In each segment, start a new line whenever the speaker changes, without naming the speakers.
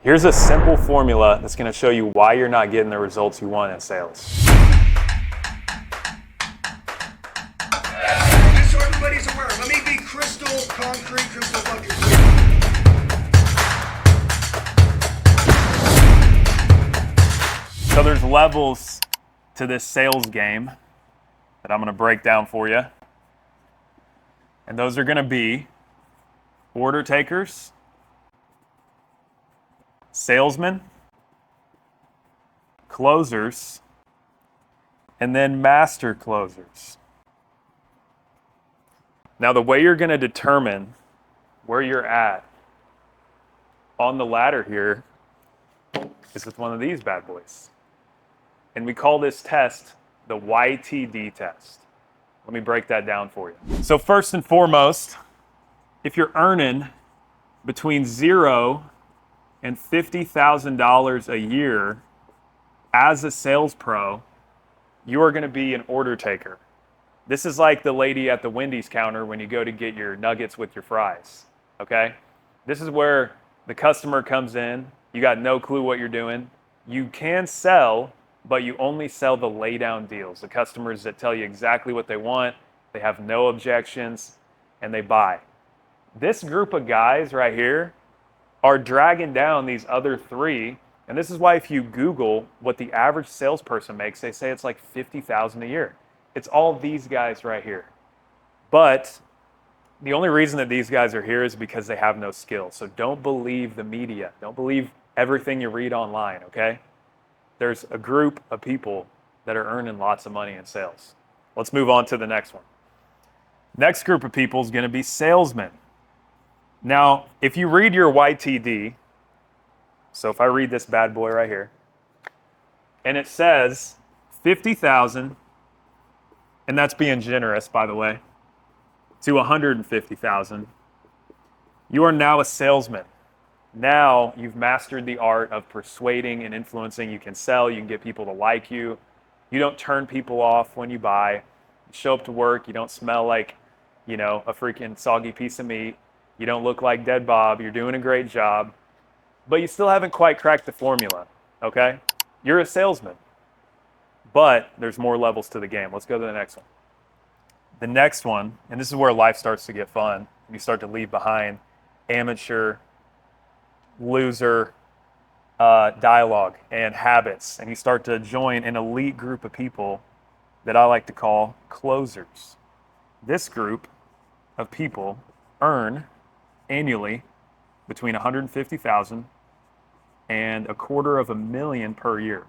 Here's a simple formula that's going to show you why you're not getting the results you want in sales.
Just so everybody's aware, let me be crystal fucking clear.
So there's levels to this sales game that I'm going to break down for you. And those are going to be order takers, salesmen, closers, and then master closers. Now, the way you're going to determine where you're at on the ladder here is with one of these bad boys. And we call this test the YTD test. Let me break that down for you. So first and foremost, if you're earning between $0 and $50,000 a year as a sales pro, you are going to be an order taker. This is like the lady at the Wendy's counter when you go to get your nuggets with your fries, okay? This is where the customer comes in, you got no clue what you're doing. You can sell, but you only sell the lay down deals, the customers that tell you exactly what they want, they have no objections, and they buy. This group of guys right here are dragging down these other three, and this is why if you Google what the average salesperson makes, they say it's like $50,000 a year. It's all these guys right here. But the only reason that these guys are here is because they have no skill. So don't believe the media. Don't believe everything you read online, okay? There's a group of people that are earning lots of money in sales. Let's move on to the next one. Next group of people is going to be salesmen. Now, if you read your YTD, so if I read this bad boy right here, and it says 50,000, and that's being generous, by the way, to 150,000, you are now a salesman. Now you've mastered the art of persuading and influencing. You can sell, you can get people to like you. You don't turn people off when you buy. You show up to work, you don't smell like, a freaking soggy piece of meat. You don't look like Dead Bob. You're doing a great job, but you still haven't quite cracked the formula, okay? You're a salesman, but there's more levels to the game. Let's go to the next one. The next one, and this is where life starts to get fun. You start to leave behind amateur, loser dialogue and habits, and you start to join an elite group of people that I like to call closers. This group of people earn annually between 150,000 and $250,000 per year.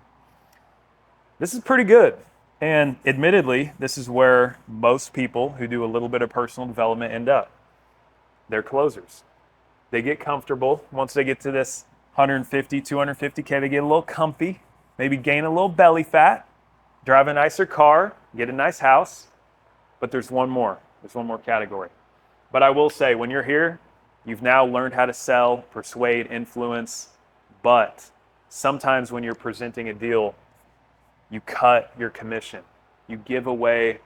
This is pretty good. And admittedly, this is where most people who do a little bit of personal development end up. They're closers. They get comfortable. Once they get to this 150, 250K, they get a little comfy, maybe gain a little belly fat, drive a nicer car, get a nice house. But there's one more. There's one more category. But I will say, when you're here, you've now learned how to sell, persuade, influence. But sometimes when you're presenting a deal, you cut your commission. You give away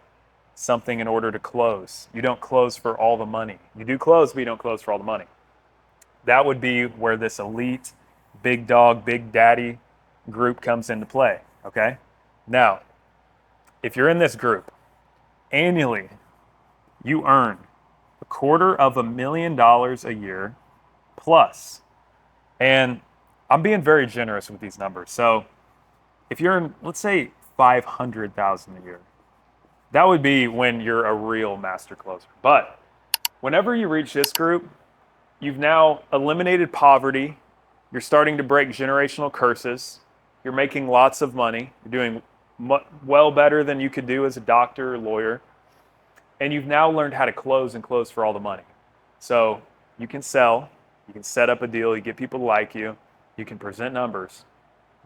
something in order to close. You don't close for all the money. You do close, but you don't close for all the money. That would be where this elite, big dog, big daddy group comes into play, okay? Now, if you're in this group, annually, you earn $250,000 a year plus. And I'm being very generous with these numbers. So if you're in, let's say, 500,000 a year, that would be when you're a real master closer. But whenever you reach this group, you've now eliminated poverty. You're starting to break generational curses. You're making lots of money. You're doing well better than you could do as a doctor or lawyer. And you've now learned how to close and close for all the money. So you can sell, you can set up a deal, you get people to like you, you can present numbers.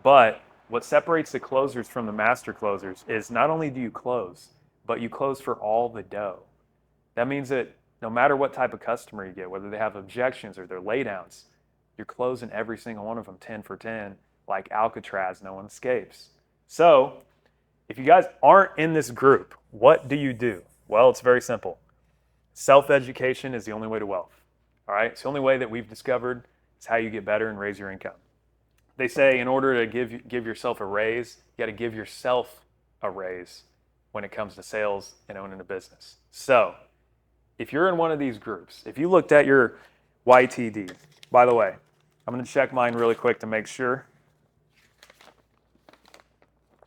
But what separates the closers from the master closers is not only do you close, but you close for all the dough. That means that no matter what type of customer you get, whether they have objections or they're laydowns, you're closing every single one of them 10 for 10, like Alcatraz, no one escapes. So if you guys aren't in this group, what do you do? Well, it's very simple. Self-education is the only way to wealth. All right? It's the only way that we've discovered. It's how you get better and raise your income. They say in order to give yourself a raise, you got to give yourself a raise when it comes to sales and owning a business. So if you're in one of these groups, if you looked at your YTD, by the way, I'm going to check mine really quick to make sure.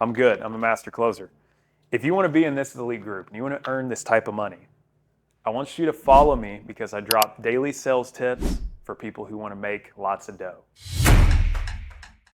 I'm good. I'm a master closer. If you want to be in this elite group and you want to earn this type of money, I want you to follow me because I drop daily sales tips for people who want to make lots of dough.